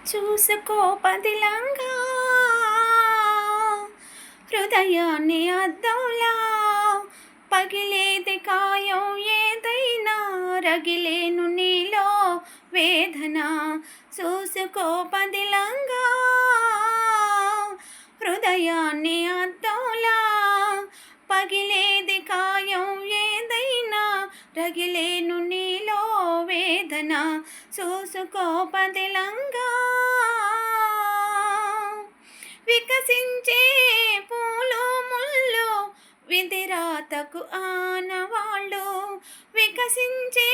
చూసుకో పదిలంగా హృదయాన్ని అద్దంలా పగిలేది కాయం ఏదైనా రగిలేను నీలో వేదన చూసుకో పదిలంగా హృదయాన్ని అద్దంలా పగిలేది కాయం ఏదైనా రగిలేను నీలో వేదన చూసుకో పదిలంగా వికసించే పూలు ముళ్ళు విధిరాతకు ఆనవాళ్ళు వికసించే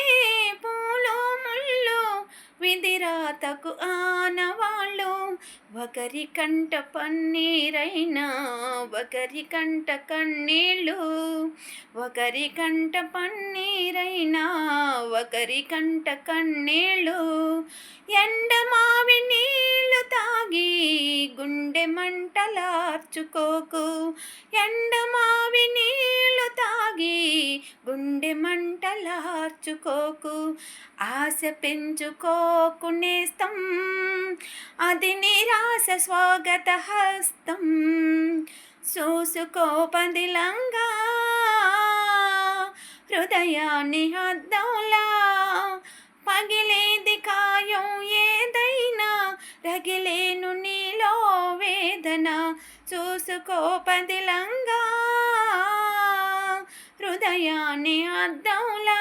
పూలు ముళ్ళు విధిరాతకు ఆనవాళ్ళు ఒకరి కంట పన్నీరైనా ఒకరి కంట కన్నీళ్ళు ఒకరి కంట పన్నీరైనా ఒకరి కంట కన్నీళ్ళు ఎండమావి నీళ్ళు తాగి గుండె మంటలార్చుకోకు ఎండమావి నీళ్ళు తాగి గుండె మంటలార్చుకోకు ఆశ పెంచుకోకు నేస్తం అది నిరాశ స్వాగత హస్తం చూసుకో పదిలంగా హృదయాన్ని అద్దంలా పగిలేది కాయం ఏదైనా రగిలేను నీలో వేదన చూసుకో పదిలంగా హృదయాన్ని అద్దంలా